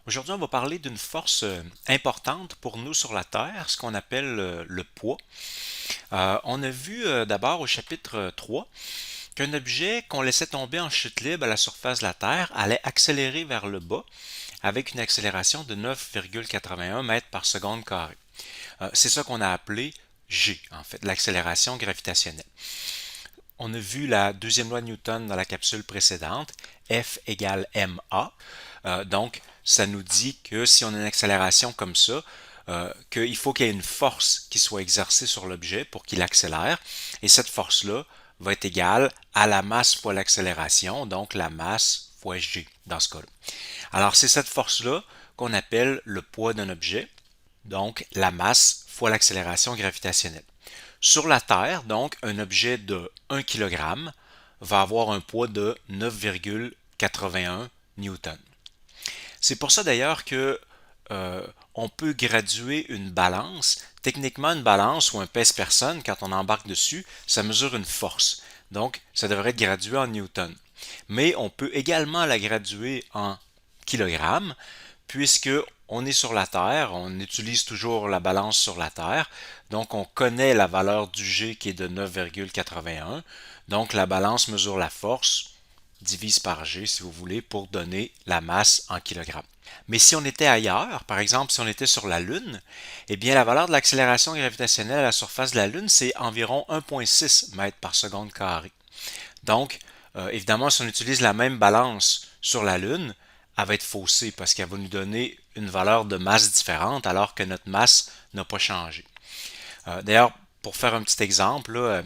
Aujourd'hui, on va parler d'une force importante pour nous sur la Terre, ce qu'on appelle le poids. On a vu d'abord au chapitre 3 qu'un objet qu'on laissait tomber en chute libre à la surface de la Terre allait accélérer vers le bas avec une accélération de 9,81 mètres par seconde carré. C'est ça qu'on a appelé G, en fait, l'accélération gravitationnelle. On a vu la deuxième loi de Newton dans la capsule précédente, F égale ma. Donc, ça nous dit que si on a une accélération comme ça, qu'il faut qu'il y ait une force qui soit exercée sur l'objet pour qu'il accélère. Et cette force-là va être égale à la masse fois l'accélération, donc la masse fois g dans ce cas-là. Alors, c'est cette force-là qu'on appelle le poids d'un objet, donc la masse fois l'accélération gravitationnelle. Sur la Terre, donc, un objet de 1 kg va avoir un poids de 9,81 newtons. C'est pour ça d'ailleurs que on peut graduer une balance. Techniquement, une balance ou un pèse-personne, quand on embarque dessus, ça mesure une force. Donc, ça devrait être gradué en newtons. Mais on peut également la graduer en kilogrammes, puisque on est sur la Terre, on utilise toujours la balance sur la Terre, donc on connaît la valeur du G qui est de 9,81. Donc la balance mesure la force, divise par G si vous voulez, pour donner la masse en kilogrammes. Mais si on était ailleurs, par exemple si on était sur la Lune, eh bien la valeur de l'accélération gravitationnelle à la surface de la Lune, c'est environ 1,6 mètres par seconde carré. Donc, évidemment, si on utilise la même balance sur la Lune, elle va être faussée parce qu'elle va nous donner une valeur de masse différente alors que notre masse n'a pas changé. D'ailleurs, pour faire un petit exemple, là,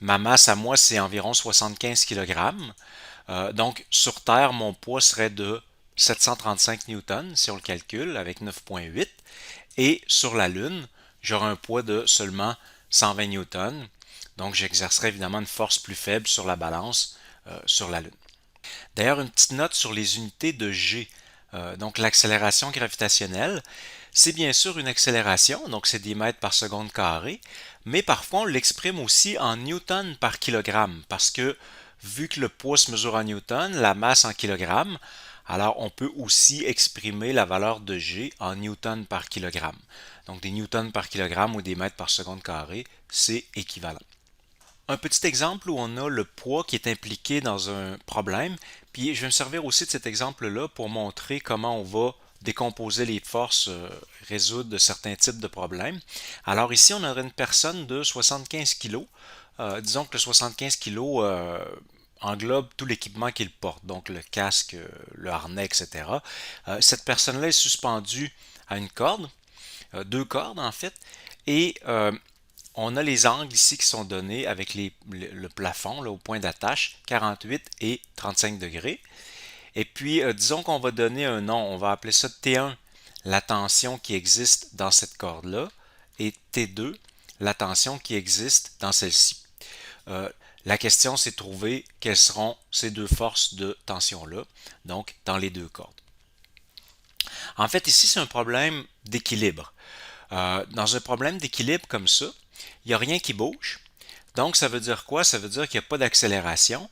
ma masse à moi, c'est environ 75 kg. Donc, sur Terre, mon poids serait de 735 newtons, si on le calcule, avec 9,8. Et sur la Lune, j'aurai un poids de seulement 120 newtons. Donc, j'exercerai évidemment une force plus faible sur la balance sur la Lune. D'ailleurs, une petite note sur les unités de G. Donc, l'accélération gravitationnelle, c'est bien sûr une accélération, donc c'est des mètres par seconde carré, mais parfois on l'exprime aussi en newtons par kilogramme, parce que vu que le poids se mesure en newtons, la masse en kilogrammes, alors on peut aussi exprimer la valeur de G en newtons par kilogramme. Donc des newtons par kilogramme ou des mètres par seconde carré, c'est équivalent. Un petit exemple où on a le poids qui est impliqué dans un problème, puis je vais me servir aussi de cet exemple-là pour montrer comment on va décomposer les forces, résoudre certains types de problèmes. Alors ici, on aurait une personne de 75 kg. Disons que le 75 kg englobe tout l'équipement qu'il porte, donc le casque, le harnais, etc. Cette personne-là est suspendue à une corde, deux cordes en fait, et on a les angles ici qui sont donnés avec le plafond là, au point d'attache, 48 et 35 degrés. Et puis, disons qu'on va donner un nom, on va appeler ça T1, la tension qui existe dans cette corde-là, et T2, la tension qui existe dans celle-ci. Euh, la question, c'est de trouver quelles seront ces deux forces de tension-là, donc dans les deux cordes. En fait, ici, c'est un problème d'équilibre. Dans un problème d'équilibre comme ça, il n'y a rien qui bouge. Donc, ça veut dire quoi? Ça veut dire qu'il n'y a pas d'accélération.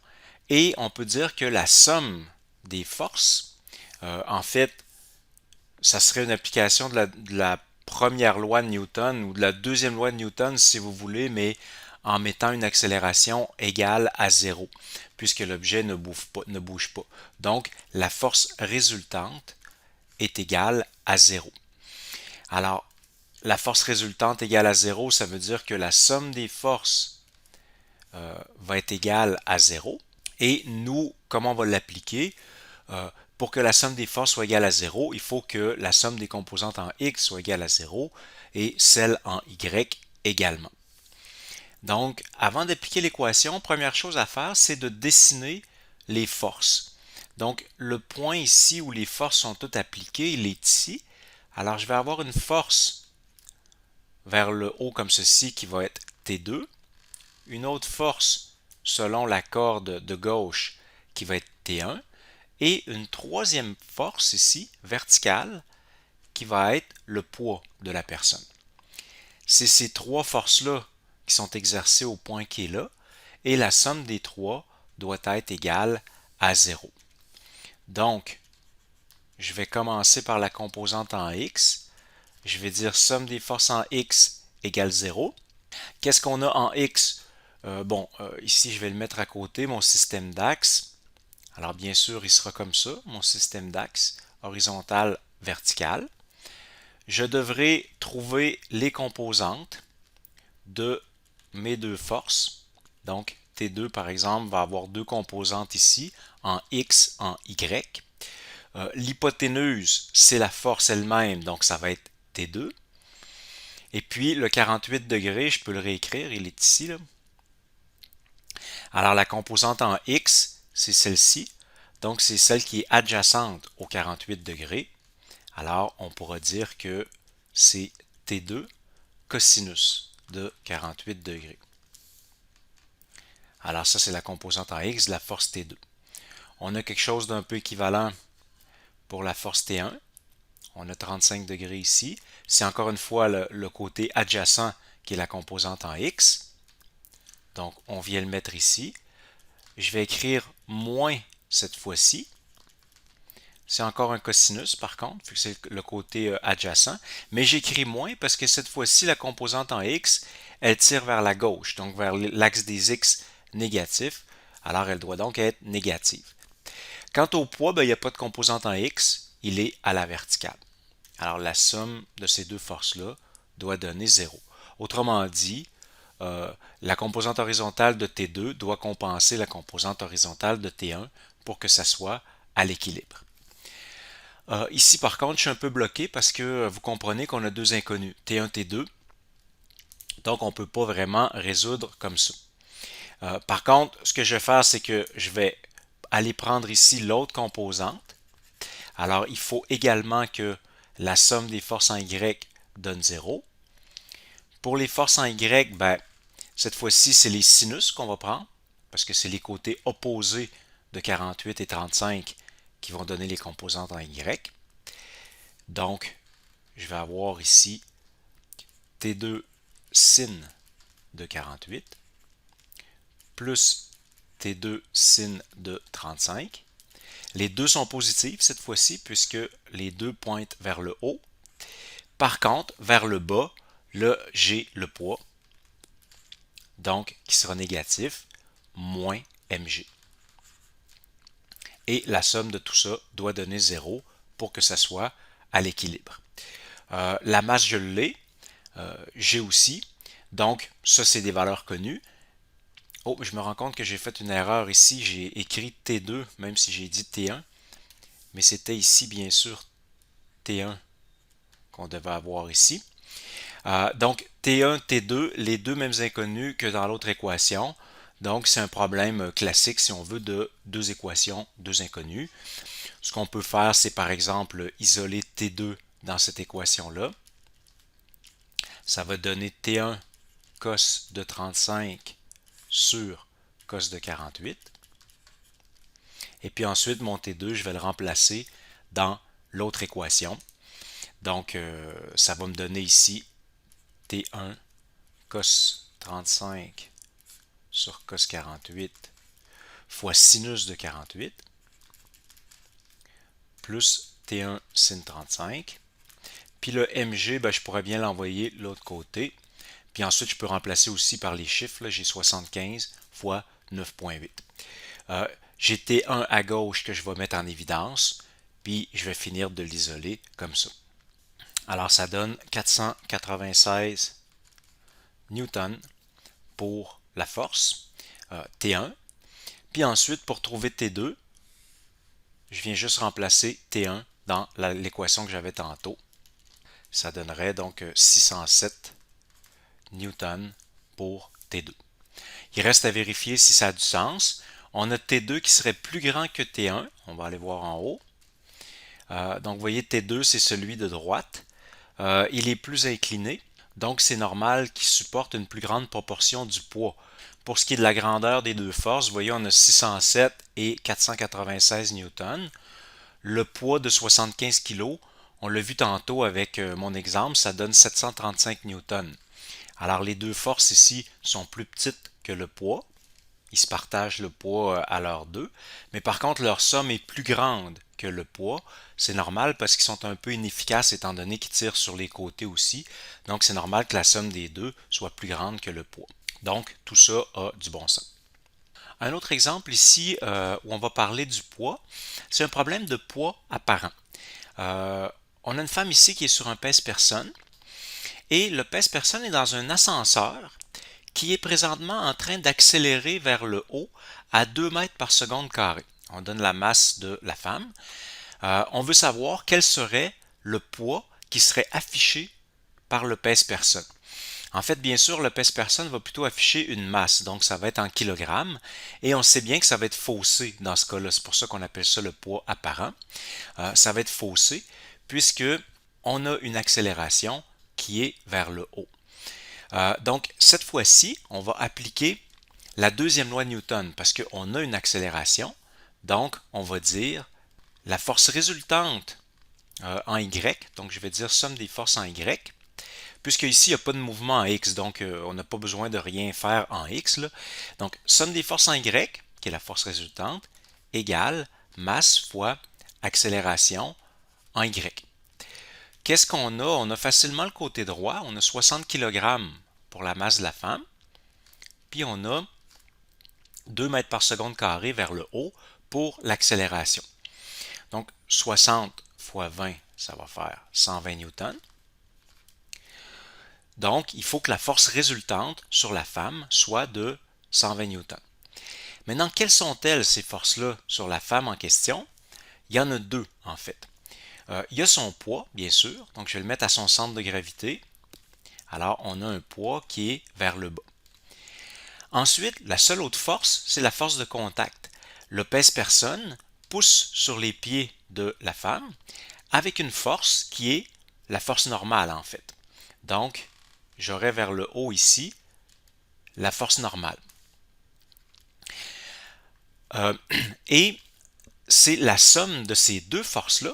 Et on peut dire que la somme des forces, en fait, ça serait une application de la première loi de Newton ou de la deuxième loi de Newton, si vous voulez, mais en mettant une accélération égale à zéro, puisque l'objet ne bouge pas. Donc, la force résultante est égale à zéro. Alors, la force résultante égale à zéro, ça veut dire que la somme des forces va être égale à zéro. Et nous, comment on va l'appliquer? Pour que la somme des forces soit égale à zéro, il faut que la somme des composantes en X soit égale à zéro et celle en Y également. Donc, avant d'appliquer l'équation, première chose à faire, c'est de dessiner les forces. Donc, le point ici où les forces sont toutes appliquées, il est ici. Alors, je vais avoir une force vers le haut comme ceci qui va être T2, une autre force selon la corde de gauche qui va être T1, et une troisième force ici, verticale, qui va être le poids de la personne. C'est ces trois forces-là qui sont exercées au point qui est là, et la somme des trois doit être égale à zéro. Donc, je vais commencer par la composante en X. Je vais dire somme des forces en X égale 0. Qu'est-ce qu'on a en X? Ici, je vais le mettre à côté, mon système d'axes. Alors, bien sûr, il sera comme ça, mon système d'axes, horizontal, vertical. Je devrais trouver les composantes de mes deux forces. Donc, T2, par exemple, va avoir deux composantes ici, en X, en Y. L'hypoténuse, c'est la force elle-même, donc ça va être T2. Et puis, le 48 degrés, je peux le réécrire, il est ici, là. Alors, la composante en X, c'est celle-ci. Donc, c'est celle qui est adjacente au 48 degrés. Alors, on pourra dire que c'est T2 cosinus de 48 degrés. Alors, ça, c'est la composante en X de la force T2. On a quelque chose d'un peu équivalent pour la force T1. On a 35 degrés ici. C'est encore une fois le côté adjacent qui est la composante en X. Donc, on vient le mettre ici. Je vais écrire moins cette fois-ci. C'est encore un cosinus par contre, vu que c'est le côté adjacent. Mais j'écris moins parce que cette fois-ci, la composante en X, elle tire vers la gauche, donc vers l'axe des X négatifs. Alors, elle doit donc être négative. Quant au poids, il n'y a pas de composante en X, il est à la verticale. Alors, la somme de ces deux forces-là doit donner 0. Autrement dit, la composante horizontale de T2 doit compenser la composante horizontale de T1 pour que ça soit à l'équilibre. Ici, par contre, je suis un peu bloqué parce que vous comprenez qu'on a deux inconnus, T1, T2. Donc, on ne peut pas vraiment résoudre comme ça. Par contre, ce que je vais faire, c'est que je vais aller prendre ici l'autre composante. Alors, il faut également que la somme des forces en Y donne 0. Pour les forces en Y, cette fois-ci, c'est les sinus qu'on va prendre, parce que c'est les côtés opposés de 48 et 35 qui vont donner les composantes en Y. Donc, je vais avoir ici T2 sin de 48 plus T2 sin de 35. Les deux sont positifs cette fois-ci puisque les deux pointent vers le haut. Par contre, vers le bas, là, j'ai le poids, donc qui sera négatif, moins mg. Et la somme de tout ça doit donner 0 pour que ça soit à l'équilibre. La masse, je l'ai. G aussi. Donc, ça, c'est des valeurs connues. Oh, je me rends compte que j'ai fait une erreur ici. J'ai écrit T2, même si j'ai dit T1. Mais c'était ici, bien sûr, T1 qu'on devait avoir ici. Donc, T1, T2, les deux mêmes inconnus que dans l'autre équation. Donc, c'est un problème classique, si on veut, de deux équations, deux inconnus. Ce qu'on peut faire, c'est par exemple isoler T2 dans cette équation-là. Ça va donner T1 cos de 35 sur cos de 48. Et puis ensuite, mon T2, je vais le remplacer dans l'autre équation. Donc, ça va me donner ici T1 cos 35 sur cos 48 fois sinus de 48 plus T1 sin 35. Puis le mg, je pourrais bien l'envoyer de l'autre côté. Puis ensuite, je peux remplacer aussi par les chiffres. J'ai 75 fois 9,8. J'ai T1 à gauche que je vais mettre en évidence. Puis je vais finir de l'isoler comme ça. Alors ça donne 496 newtons pour la force T1. Puis ensuite, pour trouver T2, je viens juste remplacer T1 dans l'équation que j'avais tantôt. Ça donnerait donc 607 newtons pour T2. Il reste à vérifier si ça a du sens. On a T2 qui serait plus grand que T1. On va aller voir en haut. Donc, vous voyez, T2, c'est celui de droite. Il est plus incliné. Donc, c'est normal qu'il supporte une plus grande proportion du poids. Pour ce qui est de la grandeur des deux forces, vous voyez, on a 607 et 496 newtons. Le poids de 75 kg, on l'a vu tantôt avec mon exemple, ça donne 735 newtons. Alors, les deux forces ici sont plus petites que le poids. ils se partagent le poids à leurs deux, mais par contre leur somme est plus grande que le poids. C'est normal parce qu'ils sont un peu inefficaces étant donné qu'ils tirent sur les côtés aussi, donc c'est normal que la somme des deux soit plus grande que le poids. Donc tout ça a du bon sens. Un autre exemple ici où on va parler du poids, c'est un problème de poids apparent. Euh, on a une femme ici qui est sur un pèse-personne et le pèse-personne est dans un ascenseur qui est présentement en train d'accélérer vers le haut à 2 mètres par seconde carré. On donne la masse de la femme. On veut savoir quel serait le poids qui serait affiché par le pèse-personne. En fait, bien sûr, le pèse-personne va plutôt afficher une masse, donc ça va être en kilogrammes, et on sait bien que ça va être faussé dans ce cas-là. C'est pour ça qu'on appelle ça le poids apparent. Ça va être faussé puisque on a une accélération qui est vers le haut. Donc, cette fois-ci, on va appliquer la deuxième loi de Newton parce qu'on a une accélération. Donc, on va dire la force résultante en Y, donc je vais dire somme des forces en Y, puisque ici, il n'y a pas de mouvement en X, donc on n'a pas besoin de rien faire en X. Là. Donc, somme des forces en Y, qui est la force résultante, égale masse fois accélération en Y. Qu'est-ce qu'on a? On a facilement le côté droit, on a 60 kg pour la masse de la femme, puis on a 2 mètres par seconde carré vers le haut pour l'accélération. Donc 60 fois 20, ça va faire 120 newtons. Donc il faut que la force résultante sur la femme soit de 120 newtons. Maintenant, quelles sont-elles ces forces-là sur la femme en question? Il y en a deux en fait. Il y a son poids, bien sûr, donc je vais le mettre à son centre de gravité. Alors on a un poids qui est vers le bas. Ensuite, la seule autre force, c'est la force de contact. Le pèse-personne pousse sur les pieds de la femme avec une force qui est la force normale en fait. Donc, j'aurai vers le haut ici la force normale. Et c'est la somme de ces deux forces-là.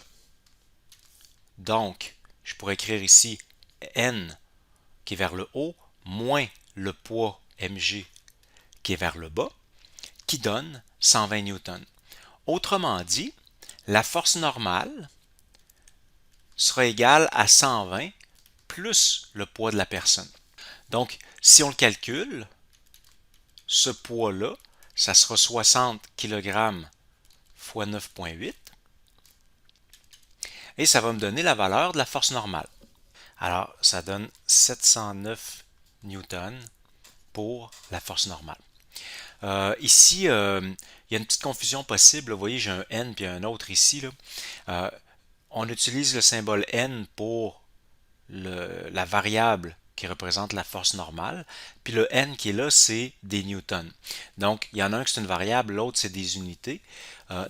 Donc, je pourrais écrire ici N qui est vers le haut moins le poids mg qui est vers le bas, qui donne 120 newtons. Autrement dit, la force normale sera égale à 120 plus le poids de la personne. Donc, si on le calcule, ce poids-là, ça sera 60 kg fois 9,8 et ça va me donner la valeur de la force normale. Alors, ça donne 709 newtons pour la force normale. Ici, il y a une petite confusion possible. Vous voyez, j'ai un N puis un autre ici. Là. On utilise le symbole N pour la variable qui représente la force normale, puis le N qui est là, c'est des newtons. Donc, il y en a un qui c'est une variable, l'autre c'est des unités.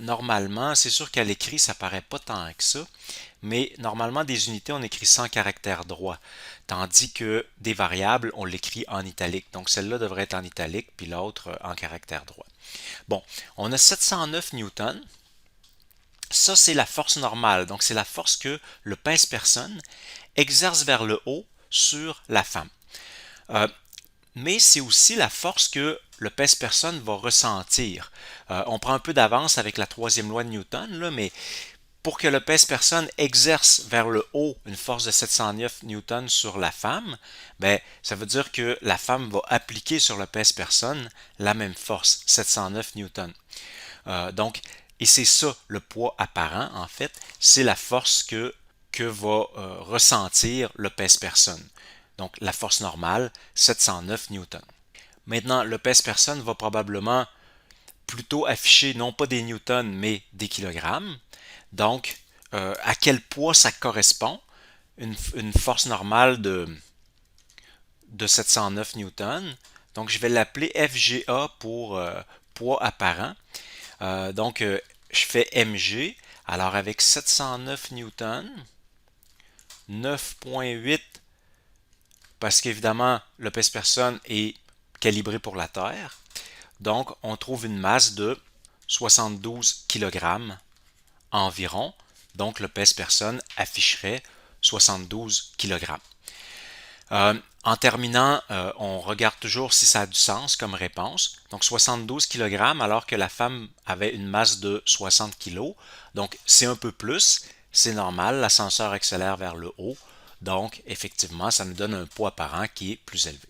Normalement, c'est sûr qu'à l'écrit, ça paraît pas tant que ça, mais normalement, des unités, on écrit ça en caractère droit, tandis que des variables, on l'écrit en italique. Donc, celle-là devrait être en italique, puis l'autre en caractère droit. Bon, on a 709 newtons. Ça, c'est la force normale. Donc, c'est la force que le pèse-personne exerce vers le haut sur la femme. Mais c'est aussi la force que le pèse-personne va ressentir. On prend un peu d'avance avec la troisième loi de Newton, là, mais pour que le pèse-personne exerce vers le haut une force de 709 newtons sur la femme, ben, ça veut dire que la femme va appliquer sur le pèse-personne la même force, 709 newtons. Donc, et c'est ça le poids apparent, en fait, c'est la force que va ressentir le pèse-personne. Donc, la force normale, 709 newtons. Maintenant, le pèse-personne va probablement plutôt afficher non pas des newtons, mais des kilogrammes. Donc, à quel poids ça correspond? Une force normale de 709 newtons. Donc, je vais l'appeler FGA pour poids apparent. Donc, je fais mg. Alors, avec 709 newtons, 9,8 parce qu'évidemment, le pèse-personne est calibré pour la Terre. Donc, on trouve une masse de 72 kg environ. Donc, le pèse-personne afficherait 72 kg. En terminant, on regarde toujours si ça a du sens comme réponse. Donc 72 kg alors que la femme avait une masse de 60 kg. Donc c'est un peu plus, c'est normal, l'ascenseur accélère vers le haut. Donc effectivement, ça nous donne un poids apparent qui est plus élevé.